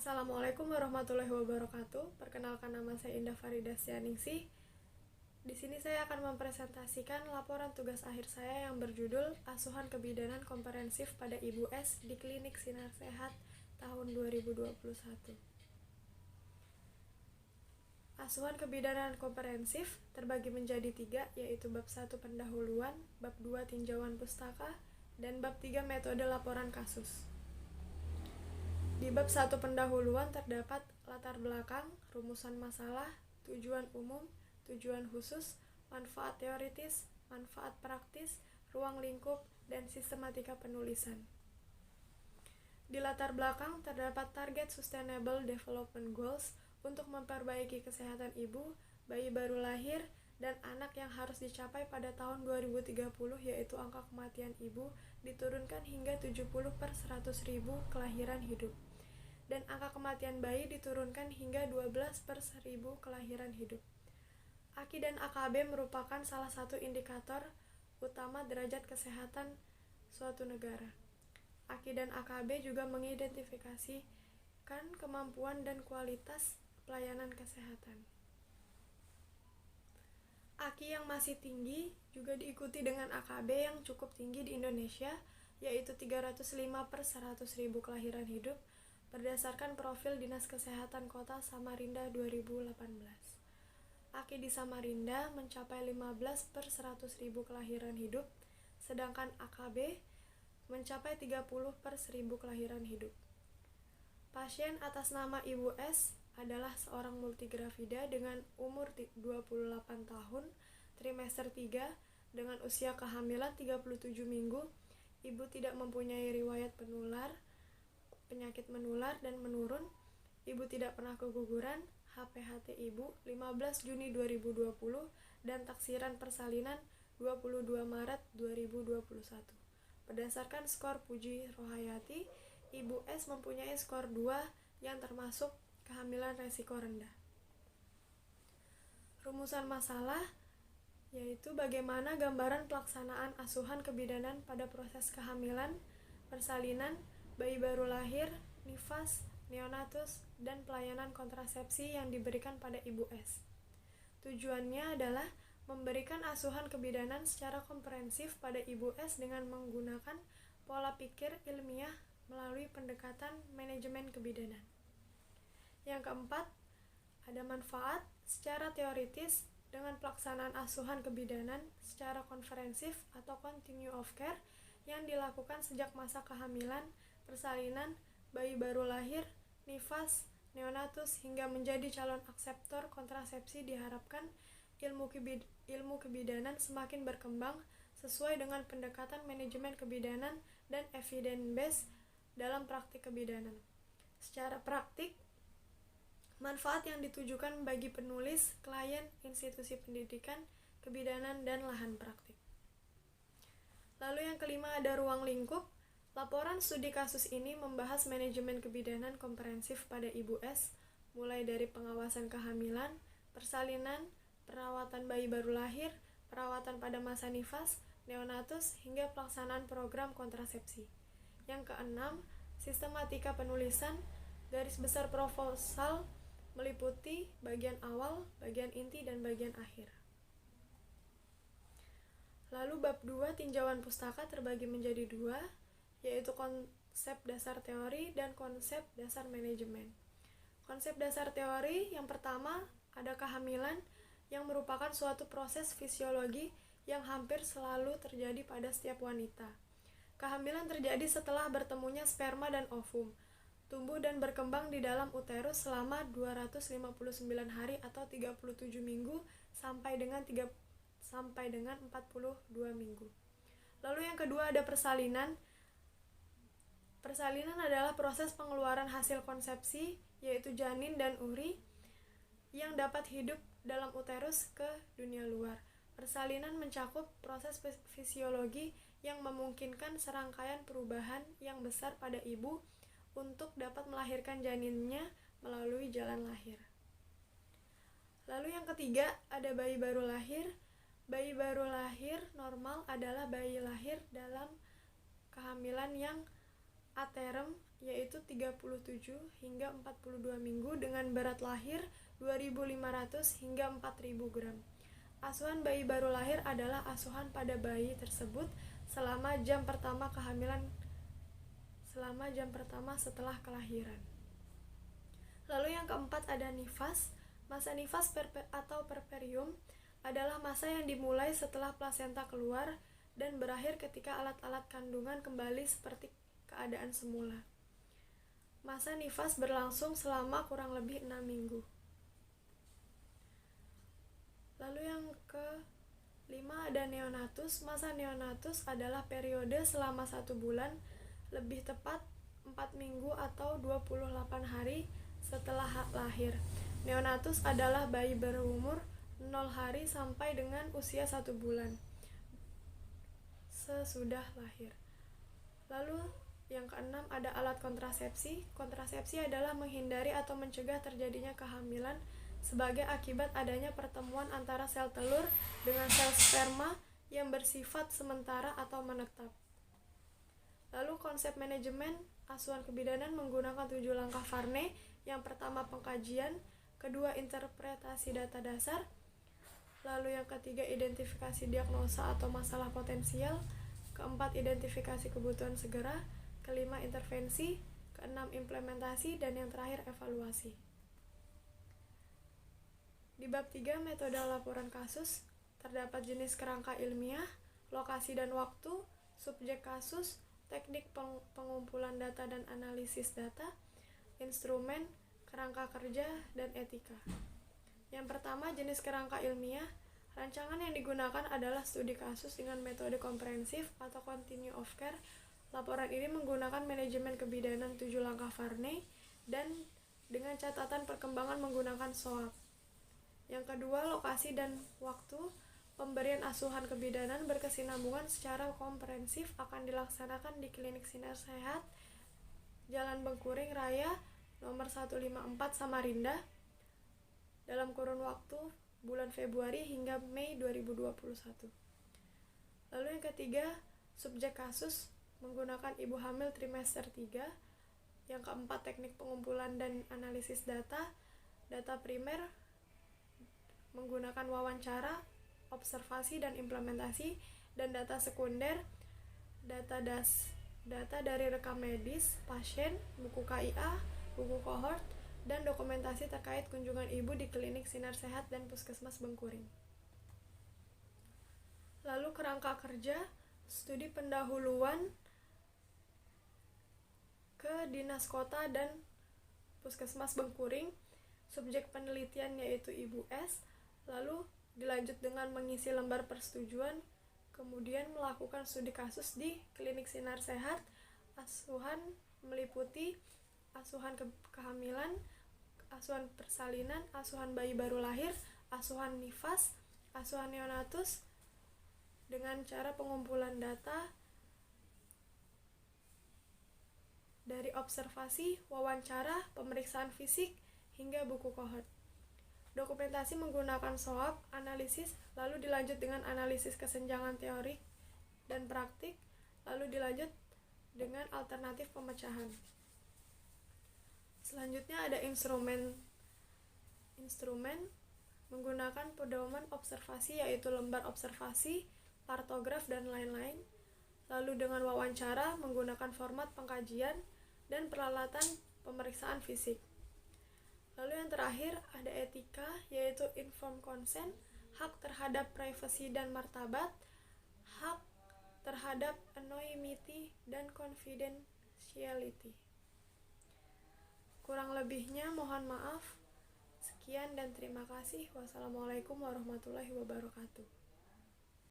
Assalamualaikum warahmatullahi wabarakatuh. Perkenalkan, nama saya Indah Farida Syaningsih. Di sini saya akan mempresentasikan laporan tugas akhir saya yang berjudul Asuhan Kebidanan Komprehensif pada Ibu S di Klinik Sinar Sehat tahun 2021. Asuhan kebidanan komprehensif terbagi menjadi 3, yaitu bab 1 pendahuluan, bab 2 tinjauan pustaka, dan bab 3 metode laporan kasus. Di bab 1 pendahuluan terdapat latar belakang, rumusan masalah, tujuan umum, tujuan khusus, manfaat teoritis, manfaat praktis, ruang lingkup, dan sistematika penulisan. Di latar belakang terdapat target Sustainable Development Goals untuk memperbaiki kesehatan ibu, bayi baru lahir, dan anak yang harus dicapai pada tahun 2030, yaitu angka kematian ibu diturunkan hingga 70/100.000 kelahiran hidup, dan angka kematian bayi diturunkan hingga 12/1000 kelahiran hidup. AKI dan AKB merupakan salah satu indikator utama derajat kesehatan suatu negara. AKI dan AKB juga mengidentifikasikan kemampuan dan kualitas pelayanan kesehatan. AKI yang masih tinggi juga diikuti dengan AKB yang cukup tinggi di Indonesia, yaitu 305/100.000 kelahiran hidup berdasarkan profil Dinas Kesehatan Kota Samarinda 2018. AKI di Samarinda mencapai 15/100.000 kelahiran hidup, sedangkan AKB mencapai 30/1000 kelahiran hidup. Pasien atas nama Ibu S adalah seorang multigravida dengan umur 28 tahun, trimester 3, dengan usia kehamilan 37 minggu. Ibu tidak mempunyai riwayat penyakit menular dan menurun. Ibu tidak pernah keguguran. HPHT Ibu 15 Juni 2020 dan taksiran persalinan 22 Maret 2021. Berdasarkan skor Puji Rohayati, Ibu S mempunyai skor 2 yang termasuk kehamilan resiko rendah. Rumusan masalah yaitu bagaimana gambaran pelaksanaan asuhan kebidanan pada proses kehamilan, persalinan, bayi baru lahir, nifas, neonatus, dan pelayanan kontrasepsi yang diberikan pada Ibu S. Tujuannya adalah memberikan asuhan kebidanan secara komprehensif pada Ibu S dengan menggunakan pola pikir ilmiah melalui pendekatan manajemen kebidanan. Yang keempat, ada manfaat secara teoritis dengan pelaksanaan asuhan kebidanan secara konferensif atau continue of care yang dilakukan sejak masa kehamilan, persalinan, bayi baru lahir, nifas, neonatus, hingga menjadi calon akseptor kontrasepsi. Diharapkan ilmu kebidanan semakin berkembang sesuai dengan pendekatan manajemen kebidanan dan evidence-based dalam praktik kebidanan. Secara praktik, manfaat yang ditujukan bagi penulis, klien, institusi pendidikan, kebidanan, dan lahan praktik. Lalu yang kelima, ada ruang lingkup. Laporan studi kasus ini membahas manajemen kebidanan komprehensif pada Ibu S, mulai dari pengawasan kehamilan, persalinan, perawatan bayi baru lahir, perawatan pada masa nifas, neonatus, hingga pelaksanaan program kontrasepsi. Yang keenam, sistematika penulisan. Garis besar proposal meliputi bagian awal, bagian inti, dan bagian akhir. Lalu bab 2 tinjauan pustaka terbagi menjadi 2, yaitu konsep dasar teori dan konsep dasar manajemen. Konsep dasar teori yang pertama ada kehamilan, yang merupakan suatu proses fisiologi yang hampir selalu terjadi pada setiap wanita. Kehamilan terjadi setelah bertemunya sperma dan ovum, tumbuh dan berkembang di dalam uterus selama 259 hari atau 37 minggu sampai dengan 42 minggu. Lalu yang kedua ada persalinan. Persalinan adalah proses pengeluaran hasil konsepsi, yaitu janin dan uri, yang dapat hidup dalam uterus ke dunia luar. Persalinan mencakup proses fisiologi yang memungkinkan serangkaian perubahan yang besar pada ibu untuk dapat melahirkan janinnya melalui jalan lahir. Lalu yang ketiga, ada bayi baru lahir. Bayi baru lahir normal adalah bayi lahir dalam kehamilan yang aterem yaitu 37 hingga 42 minggu dengan berat lahir 2.500 hingga 4.000 gram. Asuhan bayi baru lahir adalah asuhan pada bayi tersebut selama jam pertama setelah kelahiran. Lalu yang keempat ada nifas. Masa nifas atau perperium adalah masa yang dimulai setelah plasenta keluar dan berakhir ketika alat-alat kandungan kembali seperti keadaan semula. Masa nifas berlangsung selama kurang lebih 6 minggu. Lalu yang kelima ada neonatus. Masa neonatus adalah periode selama 1 bulan, lebih tepat 4 minggu atau 28 hari setelah lahir. Neonatus adalah bayi berumur 0 hari sampai dengan usia 1 bulan sesudah lahir. Lalu yang keenam ada alat kontrasepsi. Kontrasepsi adalah menghindari atau mencegah terjadinya kehamilan sebagai akibat adanya pertemuan antara sel telur dengan sel sperma yang bersifat sementara atau menetap. Lalu konsep manajemen asuhan kebidanan menggunakan 7 langkah Varney. Yang pertama pengkajian, kedua interpretasi data dasar, lalu yang ketiga identifikasi diagnosa atau masalah potensial, keempat identifikasi kebutuhan segera, kelima intervensi, keenam implementasi, dan yang terakhir evaluasi. Di bab 3 metode laporan kasus, terdapat jenis kerangka ilmiah, lokasi dan waktu, subjek kasus, teknik pengumpulan data dan analisis data, instrumen, kerangka kerja, dan etika. Yang pertama, jenis kerangka ilmiah. Rancangan yang digunakan adalah studi kasus dengan metode komprehensif atau continue of care. Laporan ini menggunakan manajemen kebidanan 7 langkah Varney dan dengan catatan perkembangan menggunakan SOAP. Yang kedua, lokasi dan waktu. Pemberian asuhan kebidanan berkesinambungan secara komprehensif akan dilaksanakan di Klinik Sinar Sehat, Jalan Bengkuring Raya, nomor 154 Samarinda, dalam kurun waktu bulan Februari hingga Mei 2021. Lalu yang ketiga, subjek kasus menggunakan ibu hamil trimester 3. Yang keempat, teknik pengumpulan dan analisis data. Data primer menggunakan wawancara, observasi dan implementasi, dan data sekunder, data dari rekam medis pasien, buku KIA, buku kohort, dan dokumentasi terkait kunjungan ibu di Klinik Sinar Sehat dan Puskesmas Bengkuring. Lalu kerangka kerja, studi pendahuluan ke Dinas Kota dan Puskesmas Bengkuring, subjek penelitian yaitu Ibu S, lalu dilanjut dengan mengisi lembar persetujuan, kemudian melakukan studi kasus di Klinik Sinar Sehat. Asuhan meliputi asuhan kehamilan, asuhan persalinan, asuhan bayi baru lahir, asuhan nifas, asuhan neonatus, dengan cara pengumpulan data dari observasi, wawancara, pemeriksaan fisik, hingga buku kohort. Dokumentasi menggunakan SOAP, analisis, lalu dilanjut dengan analisis kesenjangan teorik dan praktik, lalu dilanjut dengan alternatif pemecahan. Selanjutnya ada instrumen menggunakan pedoman observasi yaitu lembar observasi, partograf, dan lain-lain. Lalu dengan wawancara menggunakan format pengkajian dan peralatan pemeriksaan fisik. Lalu yang terakhir ada etika yaitu informed consent, hak terhadap privasi dan martabat, hak terhadap anonymity dan confidentiality. Kurang lebihnya mohon maaf. Sekian dan terima kasih. Wassalamualaikum warahmatullahi wabarakatuh.